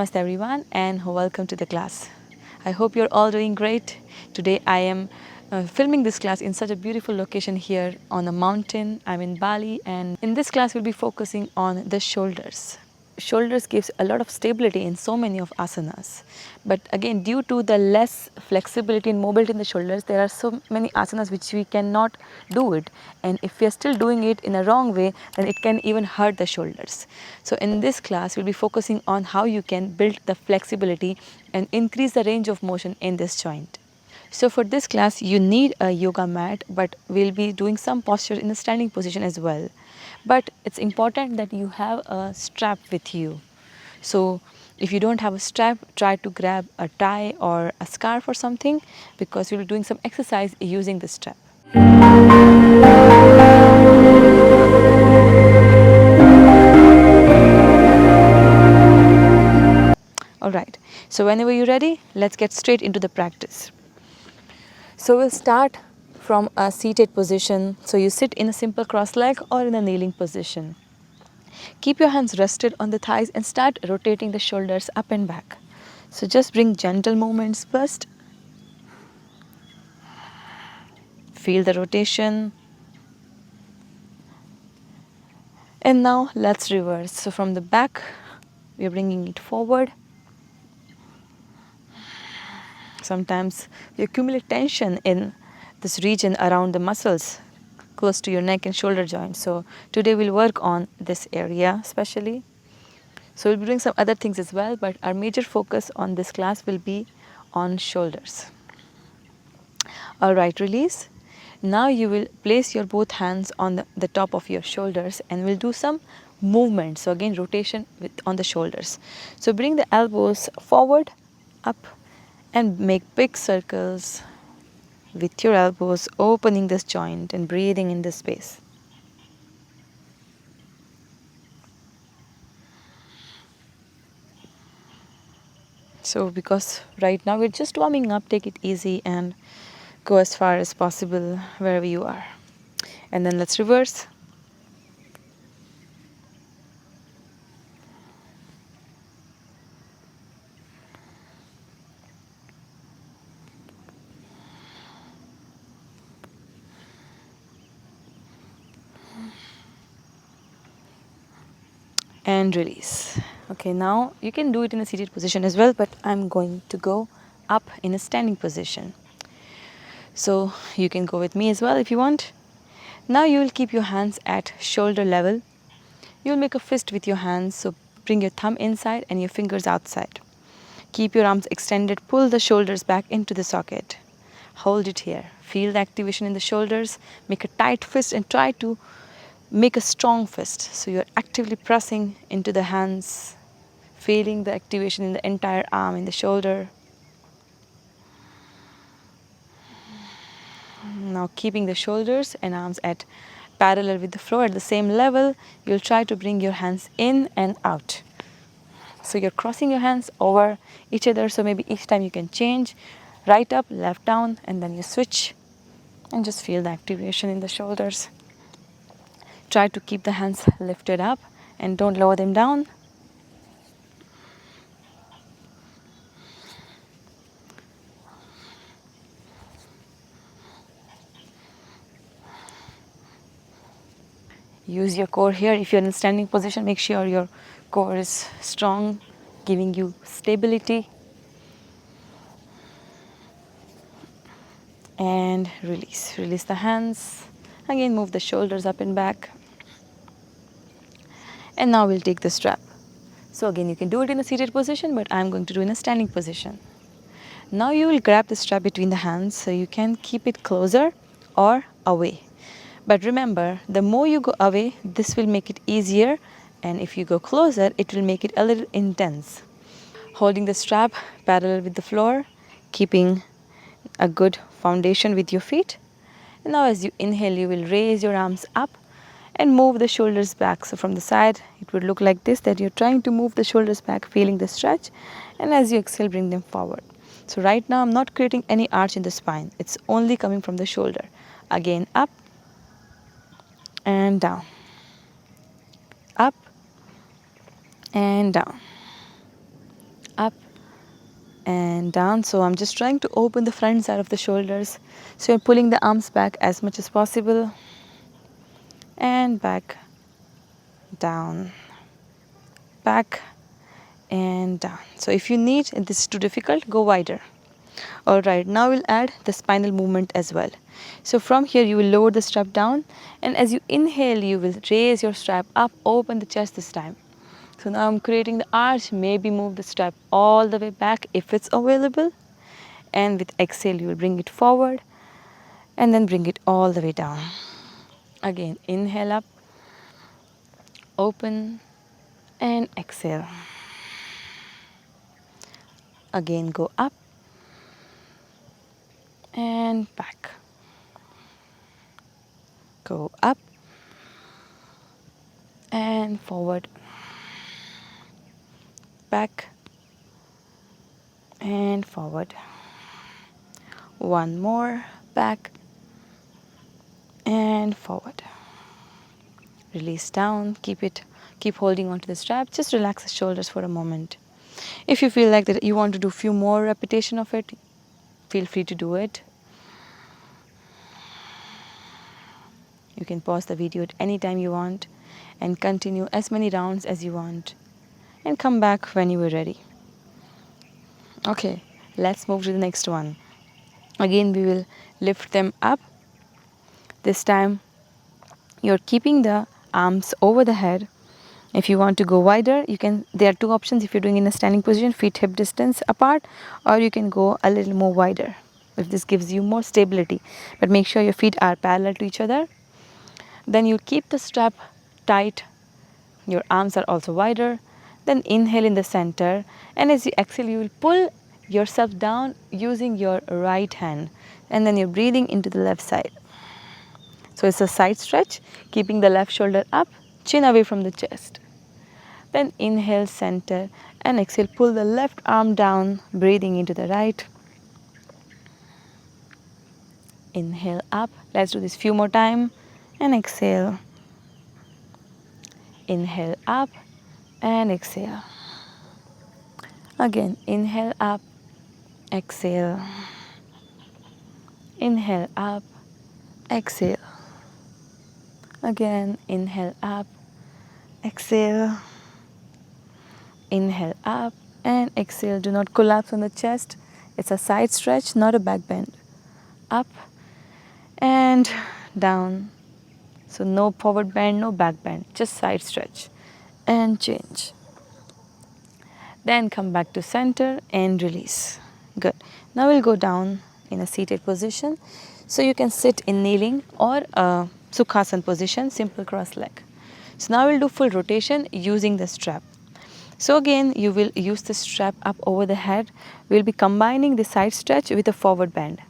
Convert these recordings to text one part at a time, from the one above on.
Namaste everyone and welcome to the class. I hope you're all doing great. Today I am filming this class in such a beautiful location here on a mountain. I'm in Bali and in this class we'll be focusing on the shoulders. Shoulders gives a lot of stability in so many of asanas, but again due to the less flexibility and mobility in the shoulders, there are so many asanas which we cannot do it, and if we are still doing it in a wrong way, then it can even hurt the shoulders. So in this class we'll be focusing on how you can build the flexibility and increase the range of motion in this joint. So for this class you need a yoga mat, but we'll be doing some posture in a standing position as well. But it's important that you have a strap with you. So if you don't have a strap, try to grab a tie or a scarf or something, because you'll be doing some exercise using the strap. Alright, so whenever you're ready, let's get straight into the practice. So we'll start from a seated position. So you sit in a simple cross leg or in a kneeling position. Keep your hands rested on the thighs and start rotating the shoulders up and back. So just bring gentle movements first. Feel the rotation. And now let's reverse. So from the back, we are bringing it forward. Sometimes you accumulate tension in this region around the muscles close to your neck and shoulder joint. So today we'll work on this area especially. So we'll be doing some other things as well, but our major focus on this class will be on shoulders. Alright, release. Now you will place your both hands on the top of your shoulders and we'll do some movement. So again, rotation on the shoulders. So bring the elbows forward, up, and make big circles with your elbows, opening this joint and breathing in this space. So because right now we're just warming up, take it easy and go as far as possible wherever you are. And then let's reverse. And release. Okay, now you can do it in a seated position as well, but I'm going to go up in a standing position. So you can go with me as well if you want. Now you will keep your hands at shoulder level. You'll make a fist with your hands, so bring your thumb inside and your fingers outside. Keep your arms extended, pull the shoulders back into the socket. Hold it here. Feel the activation in the shoulders. Make a tight fist and try to make a strong fist. So you're actively pressing into the hands, feeling the activation in the entire arm, in the shoulder. Now keeping the shoulders and arms at parallel with the floor at the same level, you'll try to bring your hands in and out. So you're crossing your hands over each other, so maybe each time you can change right up, left down, and then you switch and just feel the activation in the shoulders. Try to keep the hands lifted up and don't lower them down. Use your core here. If you're in standing position, make sure your core is strong, giving you stability. And release. Release the hands. Again, move the shoulders up and back. And now we'll take the strap. So again, you can do it in a seated position, but I'm going to do it in a standing position. Now you will grab the strap between the hands, so you can keep it closer or away. But remember, the more you go away, this will make it easier, and if you go closer, it will make it a little intense. Holding the strap parallel with the floor, keeping a good foundation with your feet. And now as you inhale, you will raise your arms up and move the shoulders back. So from the side, it would look like this, that you're trying to move the shoulders back, feeling the stretch, and as you exhale, bring them forward. So right now, I'm not creating any arch in the spine. It's only coming from the shoulder. Again, up and down. Up and down. and down. So I'm just trying to open the front side of the shoulders. So you're pulling the arms back as much as possible, and back, down, back, and down. So if you need, and this is too difficult, go wider. Alright, now we'll add the spinal movement as well. So from here you will lower the strap down, and as you inhale you will raise your strap up, open the chest this time. So now I'm creating the arch, maybe move the strap all the way back if it's available, and with exhale you will bring it forward and then bring it all the way down. Again, inhale up, open, and exhale. Again, go up and back. Go up and forward, back and forward. One more, back and forward. Release down, keep holding onto the strap. Just relax the shoulders for a moment. If you feel like that you want to do a few more repetition of it, feel free to do it. You can pause the video at any time you want and continue as many rounds as you want and come back when you are ready. Okay, let's move to the next one. Again, we will lift them up. This time you're keeping the arms over the head. If you want to go wider, you can. There are two options. If you're doing in a standing position, feet hip distance apart, or you can go a little more wider if this gives you more stability. But make sure your feet are parallel to each other. Then you keep the strap tight. Your arms are also wider. Then inhale in the center, and as you exhale you will pull yourself down using your right hand, and then you're breathing into the left side. So it's a side stretch, keeping the left shoulder up, chin away from the chest. Then inhale center and exhale, pull the left arm down, breathing into the right. Inhale up. Let's do this few more time, and exhale. Inhale up and exhale. Again, inhale up, exhale. Inhale up, exhale. Again, inhale up, exhale. Inhale up and exhale. Do not collapse on the chest. It's a side stretch, not a back bend. Up and down. So no forward bend, no back bend, just side stretch and change. Then come back to center and release. Good. Now we'll go down in a seated position. So you can sit in kneeling or a Sukhasana position, simple cross leg. So now we'll do full rotation using the strap. So again, you will use the strap up over the head. We'll be combining the side stretch with a forward bend.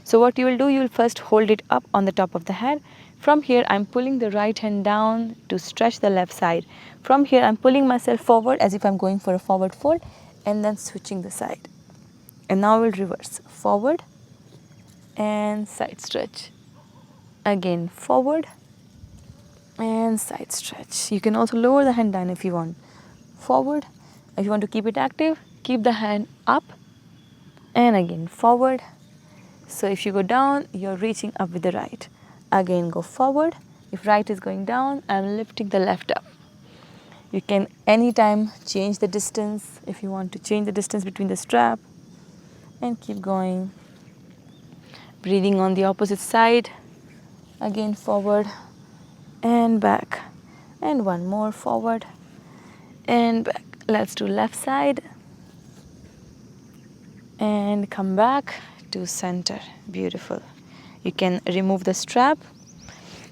So what you will do, you will first hold it up on the top of the head. From here, I'm pulling the right hand down to stretch the left side. From here, I'm pulling myself forward as if I'm going for a forward fold and then switching the side. And now we'll reverse. Forward and side stretch. Again, forward and side stretch. You can also lower the hand down if you want. Forward. If you want to keep it active, keep the hand up and again forward. So if you go down, you're reaching up with the right. Again, go forward. If right is going down, I'm lifting the left up. You can anytime change the distance if you want to change the distance between the strap, and keep going. Breathing on the opposite side. Again, forward and back. And one more, forward and back. Let's do left side and come back to center. Beautiful. You can remove the strap,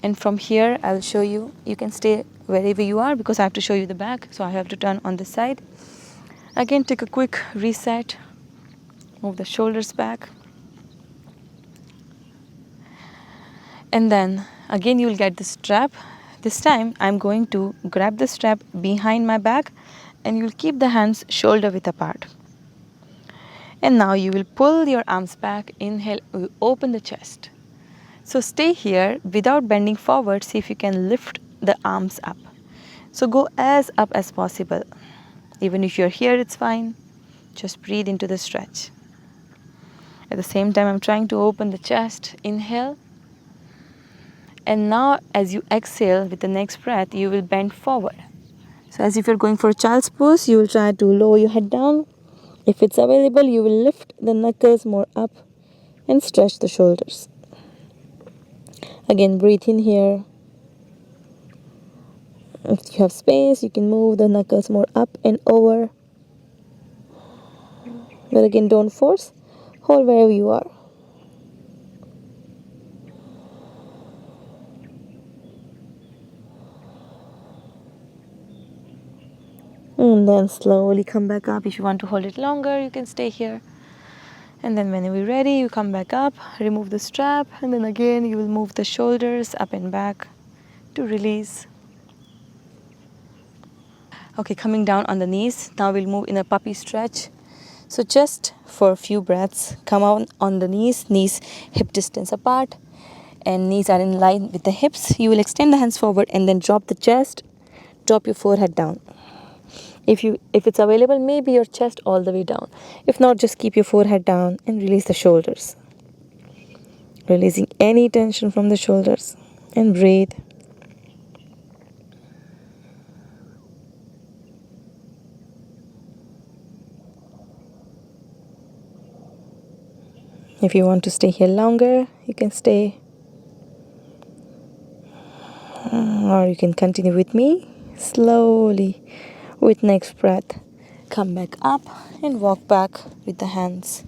and from here I'll show you. You can stay wherever you are because I have to show you the back, so I have to turn on this side. Again, take a quick reset. Move the shoulders back, and then again you will get the strap. This time I'm going to grab the strap behind my back, and you'll keep the hands shoulder width apart. And now you will pull your arms back. Inhale, you open the chest. So stay here without bending forward. See if you can lift the arms up. So go as up as possible. Even if you're here, it's fine. Just breathe into the stretch. At the same time, I'm trying to open the chest. Inhale. And now as you exhale with the next breath, you will bend forward. So as if you're going for a child's pose, you will try to lower your head down. If it's available, you will lift the knuckles more up and stretch the shoulders. Again, breathe in here. If you have space, you can move the knuckles more up and over. But again, don't force. Hold wherever you are. And then slowly come back up. If you want to hold it longer, you can stay here. And then when you're ready, you come back up, remove the strap, and then again you will move the shoulders up and back to release. Okay, coming down on the knees. Now we'll move in a puppy stretch. So just for a few breaths, come on the knees hip distance apart, and knees are in line with the hips. You will extend the hands forward and then drop the chest, drop your forehead down. If it's available, maybe your chest all the way down. If not, just keep your forehead down and release the shoulders. Releasing any tension from the shoulders and breathe. If you want to stay here longer, you can stay. Or you can continue with me slowly. With next breath, come back up and walk back with the hands.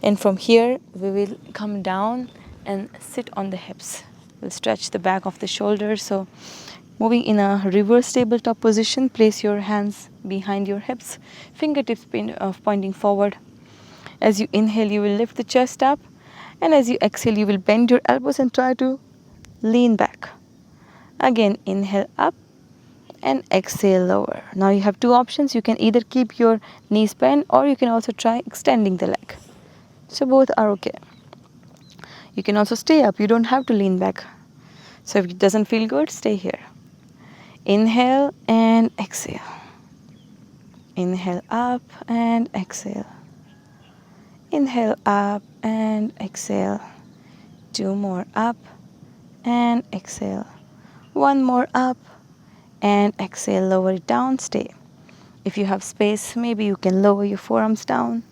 And from here, we will come down and sit on the hips. We'll stretch the back of the shoulders. So moving in a reverse tabletop position, place your hands behind your hips, fingertips pointing forward. As you inhale, you will lift the chest up. And as you exhale, you will bend your elbows and try to lean back. Again, inhale up and exhale lower. Now you have two options. You can either keep your knees bent or you can also try extending the leg. So both are okay. You can also stay up. You don't have to lean back. So if it doesn't feel good, stay here. Inhale and exhale. Inhale up and exhale. Inhale up and exhale. Two more up and exhale. One more up and exhale. Lower it down, stay. If you have space, maybe you can lower your forearms down.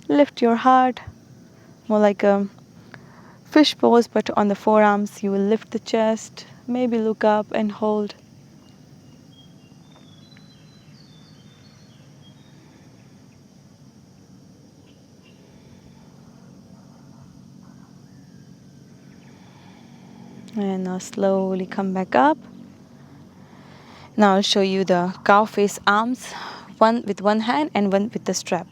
Lift your heart, more like a fish pose, but on the forearms you will lift the chest. Maybe look up and hold. And now slowly come back up. Now I'll show you the cow face arms, one with one hand and one with the strap.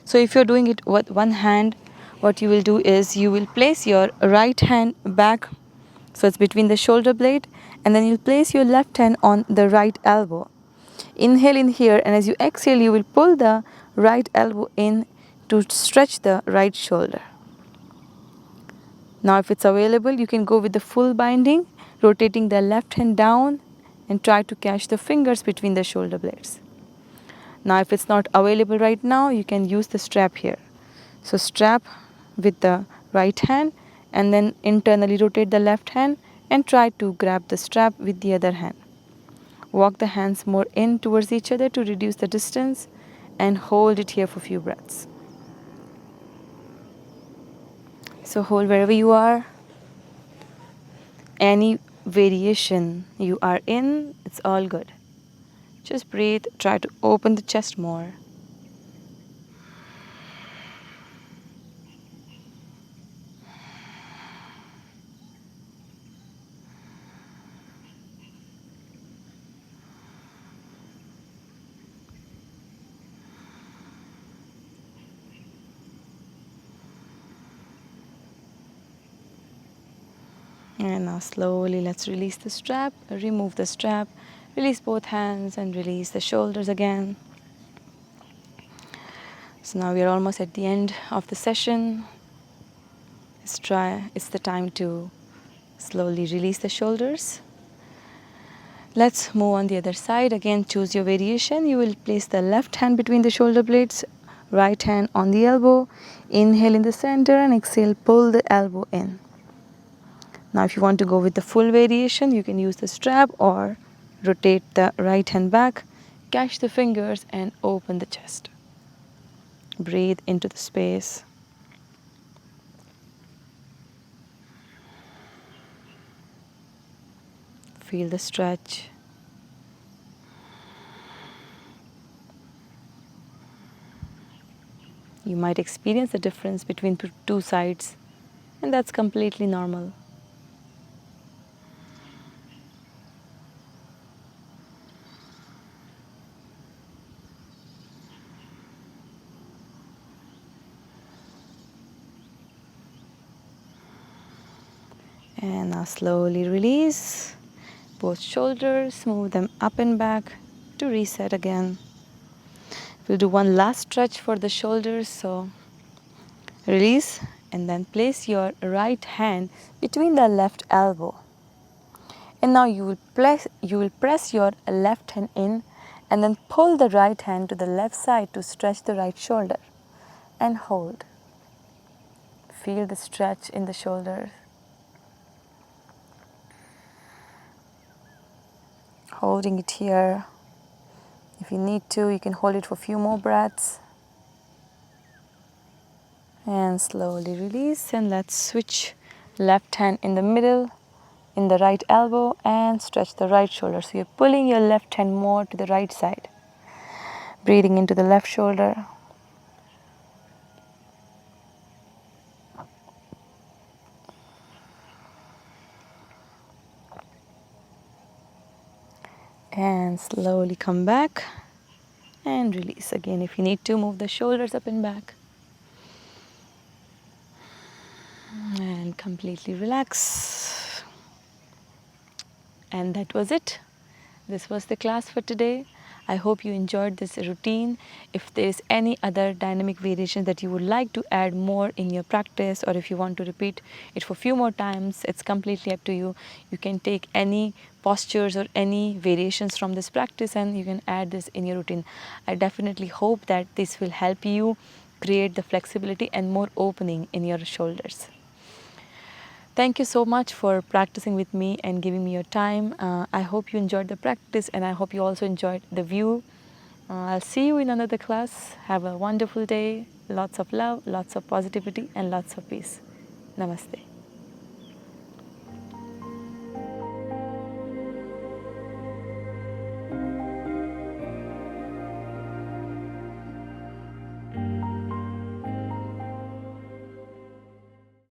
So if you're doing it with one hand, what you will do is you will place your right hand back, so it's between the shoulder blade, and then you'll place your left hand on the right elbow. Inhale in here, and as you exhale, you will pull the right elbow in to stretch the right shoulder. Now if it's available, you can go with the full binding, rotating the left hand down and try to catch the fingers between the shoulder blades. Now if it's not available right now, you can use the strap here. So strap with the right hand and then internally rotate the left hand and try to grab the strap with the other hand. Walk the hands more in towards each other to reduce the distance and hold it here for a few breaths. So hold wherever you are. Any variation you are in, it's all good. Just breathe, try to open the chest more. And now slowly let's release the strap, remove the strap, release both hands and release the shoulders again. So now we are almost at the end of the session. It's the time to slowly release the shoulders. Let's move on the other side. Again, choose your variation. You will place the left hand between the shoulder blades, Right hand on the elbow. Inhale in the center and exhale, pull the elbow in. Now if you want to go with the full variation, you can use the strap or rotate the right hand back, catch the fingers and open the chest. Breathe into the space. Feel the stretch. You might experience the difference between two sides, and that's completely normal. And now slowly release both shoulders, move them up and back to reset again. We'll do one last stretch for the shoulders, so release and then place your right hand between the left elbow. And now you will press your left hand in and then pull the right hand to the left side to stretch the right shoulder and hold. Feel the stretch in the shoulders. Holding it here. If you need to, you can hold it for a few more breaths. And slowly release, and let's switch left hand in the middle, in the right elbow, and stretch the right shoulder. So you're pulling your left hand more to the right side. Breathing into the left shoulder. And slowly come back and release. Again, if you need to, move the shoulders up and back. And completely relax. And that was it. This was the class for today. I hope you enjoyed this routine. If there is any other dynamic variation that you would like to add more in your practice, or if you want to repeat it for a few more times, it's completely up to you. You can take any postures or any variations from this practice and you can add this in your routine. I definitely hope that this will help you create the flexibility and more opening in your shoulders. Thank you so much for practicing with me and giving me your time. I hope you enjoyed the practice and I hope you also enjoyed the view. I'll see you in another class. Have a wonderful day. Lots of love, lots of positivity and lots of peace. Namaste.